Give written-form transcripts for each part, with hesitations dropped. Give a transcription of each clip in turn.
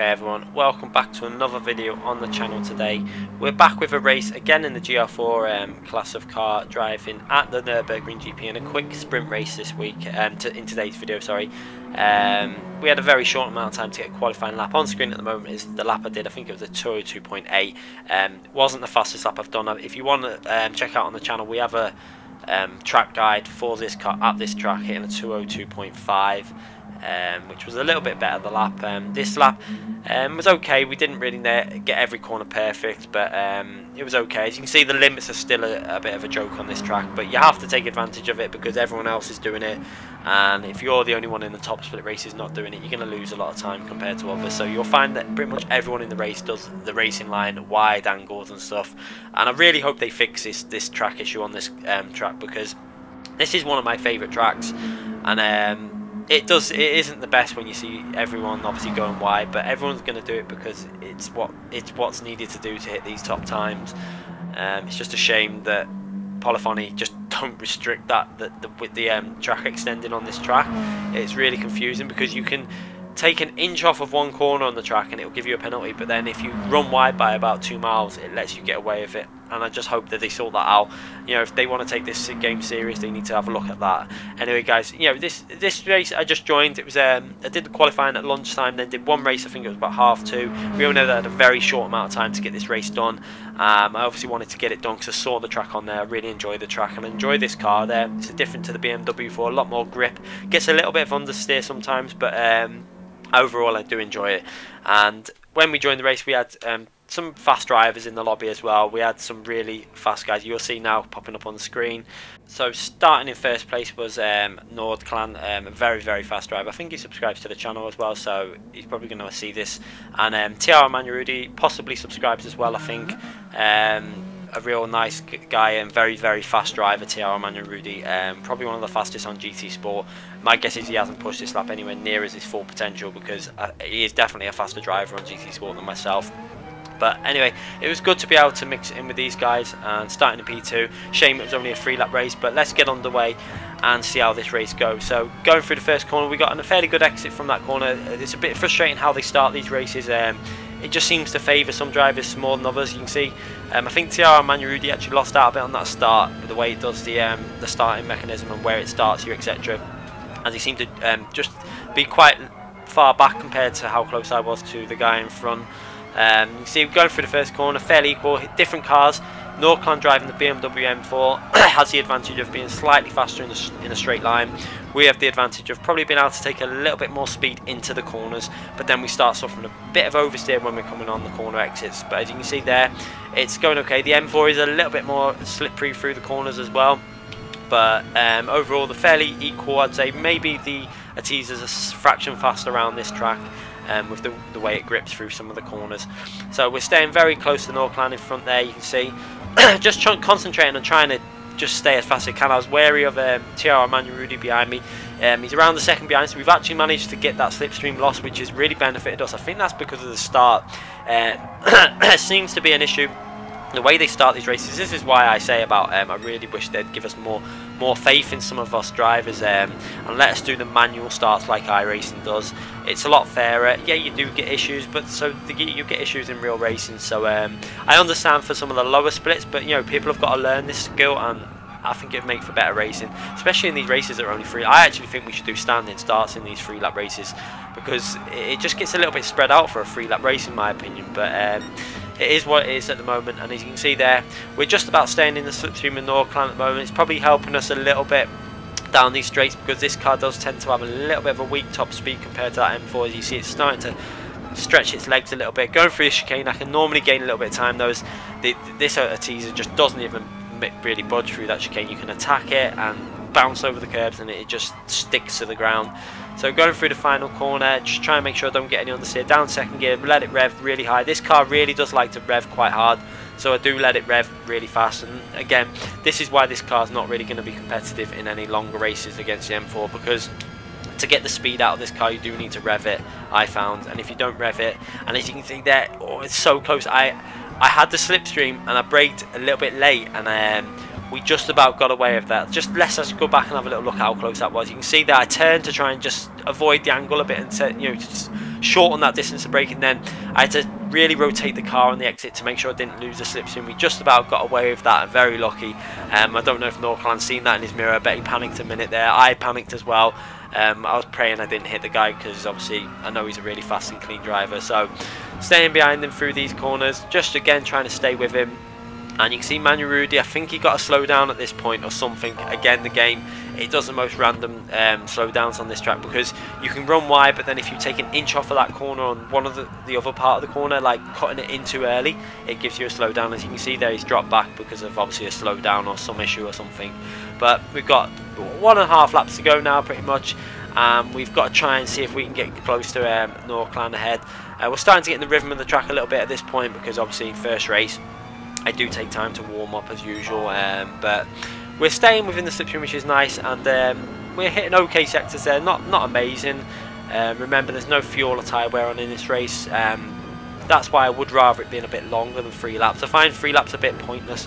Okay everyone, welcome back to another video on the channel today. We're back with a race again in the GR4 class of car driving at the Nurburgring GP in a quick sprint race this week, in today's video, sorry. We had a very short amount of time to get a qualifying lap. On screen at the moment is the lap I did. I think it was a 202.8. Wasn't the fastest lap I've done. If you want to check out on the channel, we have a track guide for this car at this track hitting a 202.5. Which was a little bit better the lap. This lap was okay. We didn't really get every corner perfect, but it was okay. As you can see, the limits are still a bit of a joke on this track, but you have to take advantage of it because everyone else is doing it, and if you're the only one in the top split races not doing it, you're going to lose a lot of time compared to others. So you'll find that pretty much everyone in the race does the racing line, wide angles and stuff, and I really hope they fix this track issue on this track, because this is one of my favourite tracks, and it isn't the best when you see everyone obviously going wide, but everyone's going to do it because it's what's needed to do to hit these top times. It's just a shame that Polyphony just don't restrict that with the track extending on this track. It's really confusing because you can take an inch off of one corner on the track and it will give you a penalty, but then if you run wide by about 2 miles, it lets you get away with it. And I just hope that they sort that out. You know, if they want to take this game serious, they need to have a look at that. Anyway, guys, you know, this race I just joined. It was I did the qualifying at lunchtime, then did one race. I think it was about 1:30. We all know that I had a very short amount of time to get this race done. I obviously wanted to get it done because I saw the track on there. I really enjoy the track and I enjoy this car there. It's different to the BMW 4, a lot more grip. Gets a little bit of understeer sometimes, but overall I do enjoy it. And when we joined the race, we had some fast drivers in the lobby as well. We had some really fast guys, you'll see now popping up on the screen. So starting in first place was Nurburgring, a very fast driver. I think he subscribes to the channel as well, so he's probably going to see this. And Tiara Manurudi possibly subscribes as well, I think. A real nice guy and very fast driver, Tiara Manurudi. Probably one of the fastest on GT Sport. My guess is he hasn't pushed this lap anywhere near as his full potential, because he is definitely a faster driver on GT Sport than myself. But anyway, it was good to be able to mix it in with these guys and starting in P2. Shame it was only a 3-lap race, but let's get underway and see how this race goes. So going through the first corner, we got a fairly good exit from that corner. It's a bit frustrating how they start these races. It just seems to favour some drivers more than others. You can see, I think Tiara Manurudi actually lost out a bit on that start with the way it does the starting mechanism and where it starts you, etc. As he seemed to just be quite far back compared to how close I was to the guy in front. You can see going through the first corner, fairly equal, different cars. Nurburgring driving the BMW M4 has the advantage of being slightly faster in a straight line. We have the advantage of probably being able to take a little bit more speed into the corners, but then we start suffering a bit of oversteer when we're coming on the corner exits. But as you can see there, it's going okay. The M4 is a little bit more slippery through the corners as well, but overall they're fairly equal. I'd say maybe the Atiza's a fraction faster around this track. With the way it grips through some of the corners. So we're staying very close to Nurburgring in front there, you can see. Just concentrating on trying to just stay as fast as I can. I was wary of Tiara Manurudi behind me. He's around the second behind, so we've actually managed to get that slipstream loss, which has really benefited us. I think that's because of the start. Seems to be an issue. The way they start these races, this is why I say about I really wish they'd give us more faith in some of us drivers and let us do the manual starts like iRacing does. It's a lot fairer. Yeah, you do get issues, but you get issues in real racing. So I understand for some of the lower splits, but you know, people have got to learn this skill, and I think it'd make for better racing, especially in these races that are only 3. I actually think we should do standing starts in these 3-lap races, because it just gets a little bit spread out for a 3-lap race in my opinion. But it is what it is at the moment, and as you can see there, we're just about staying in the slipstream of Nurburgring at the moment. It's probably helping us a little bit down these straights, because this car does tend to have a little bit of a weak top speed compared to that M4. As you see, it's starting to stretch its legs a little bit. Going through the chicane, I can normally gain a little bit of time. This Atiza just doesn't even really budge through that chicane. You can attack it and bounce over the curbs, and it just sticks to the ground. So going through the final corner, just try and make sure I don't get any understeer. Down second gear, let it rev really high. This car really does like to rev quite hard, so I do let it rev really fast. And again, this is why this car is not really going to be competitive in any longer races against the M4, because to get the speed out of this car, you do need to rev it, I found. And if you don't rev it, and as you can see there, oh, it's so close. I had the slipstream and I braked a little bit late, and we just about got away with that. Just let's go back and have a little look how close that was. You can see that I turned to try and just avoid the angle a bit and you know, just shorten that distance of braking. Then I had to really rotate the car on the exit to make sure I didn't lose the slipstream. We just about got away with that, very lucky. I don't know if Norclan's seen that in his mirror. I bet he panicked a minute there. I panicked as well. I was praying I didn't hit the guy, because obviously I know he's a really fast and clean driver. So staying behind him through these corners, just again trying to stay with him. And you can see Manuel Rudy, I think he got a slow down at this point or something. Again, the game, it does the most random slow downs on this track, because you can run wide, but then if you take an inch off of that corner on one of the other part of the corner, like cutting it in too early, it gives you a slow down. As you can see there, he's dropped back because of obviously a slow down or some issue or something. But we've got 1.5 laps to go now pretty much. We've got to try and see if we can get close to Norclan ahead. We're starting to get in the rhythm of the track a little bit at this point, because obviously first race I do take time to warm up as usual, but we're staying within the slipstream, which is nice, and we're hitting okay sectors there, not amazing. Remember, there's no fuel or tyre wear on in this race. That's why I would rather it being a bit longer than 3 laps. I find 3 laps a bit pointless.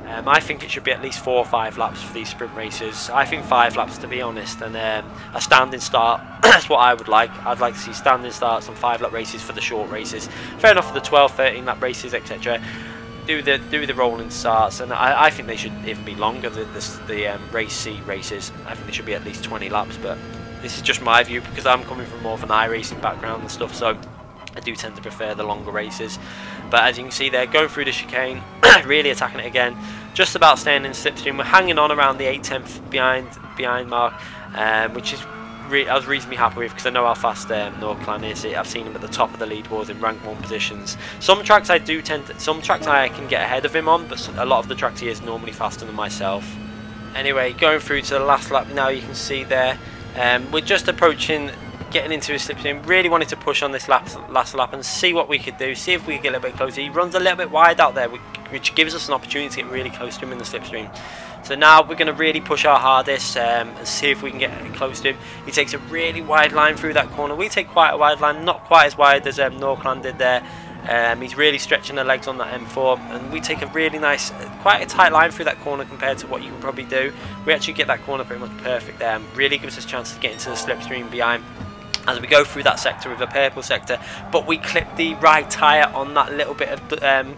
I think it should be at least 4 or 5 laps for these sprint races. I think 5 laps, to be honest, and a standing start. That's what I would like. I'd like to see standing starts on 5-lap races for the short races. Fair enough for the 12, 13-lap races, etc. Do the rolling starts, and I think they should even be longer. The race C races, I think they should be at least 20 laps. But this is just my view, because I'm coming from more of an iRacing background and stuff, so I do tend to prefer the longer races. But as you can see there, going through the chicane, really attacking it again, just about staying in slipstream. We're hanging on around the 8/10 behind mark, which is I was reasonably happy with, because I know how fast Norclan is. I've seen him at the top of the leaderboard in rank 1 positions. Some tracks I can get ahead of him on, but a lot of the tracks he is normally faster than myself. Anyway, going through to the last lap now, you can see there, we're just approaching, getting into his slipstream. Really wanted to push on this last lap and see what we could do, see if we could get a little bit closer. He runs a little bit wide out there, which gives us an opportunity to get really close to him in the slipstream. So now we're going to really push our hardest and see if we can get close to him. He takes a really wide line through that corner. We take quite a wide line, not quite as wide as Norclan did there. He's really stretching the legs on that M4, and we take a really nice, quite a tight line through that corner compared to what you can probably do. We actually get that corner pretty much perfect there, and really gives us a chance to get into the slipstream behind as we go through that sector with a purple sector. But we clip the right tyre on that little bit of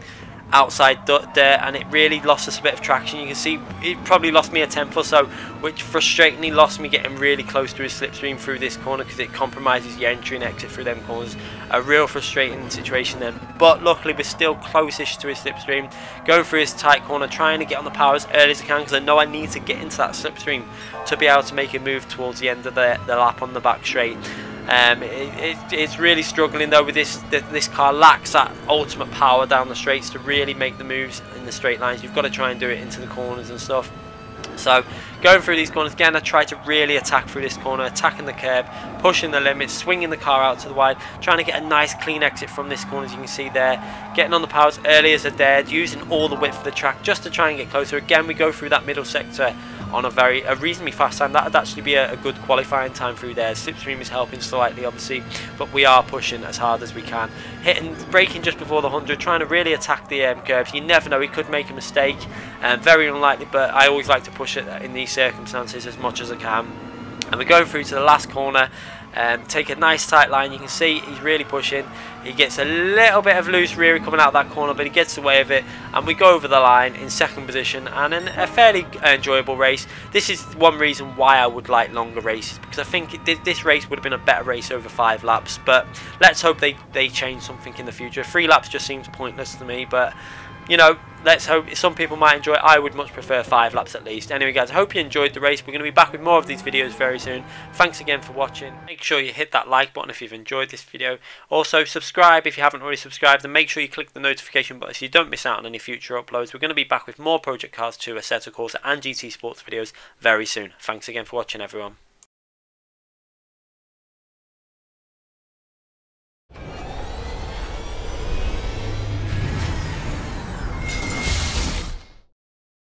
outside dirt, and it really lost us a bit of traction. You can see it probably lost me a tenth or so, which frustratingly lost me getting really close to his slipstream through this corner, because it compromises your entry and exit through them corners. A real frustrating situation then, but luckily we're still close-ish to his slipstream, going through his tight corner, trying to get on the power as early as I can, because I know I need to get into that slipstream to be able to make a move towards the end of the lap on the back straight. It's really struggling though with this car. Lacks that ultimate power down the straights to really make the moves in the straight lines. You've got to try and do it into the corners and stuff. So going through these corners again, I try to really attack through this corner, attacking the curb, pushing the limits, swinging the car out to the wide, trying to get a nice clean exit from this corner, as you can see there, getting on the power as early as I dared, using all the width of the track just to try and get closer. Again, we go through that middle sector on a reasonably fast time. That would actually be a good qualifying time through there. Slipstream is helping slightly obviously, but we are pushing as hard as we can, braking just before the 100, trying to really attack the curves. You never know, he could make a mistake, very unlikely, but I always like to push it in these circumstances as much as I can. And we're going through to the last corner, take a nice tight line. You can see he's really pushing. He gets a little bit of loose rear coming out of that corner, but he gets away with it, and we go over the line in second position, and in a fairly enjoyable race. This is one reason why I would like longer races, because I think this race would have been a better race over 5 laps, but let's hope they change something in the future. 3 laps just seems pointless to me, but you know, let's hope. Some people might enjoy it. I would much prefer 5 laps at least. Anyway guys, I hope you enjoyed the race. We're going to be back with more of these videos very soon. Thanks again for watching. Make sure you hit that like button if you've enjoyed this video. Also subscribe if you haven't already subscribed, and make sure you click the notification button so you don't miss out on any future uploads. We're going to be back with more Project Cars 2, Assetto Corsa and GT Sports videos very soon. Thanks again for watching everyone.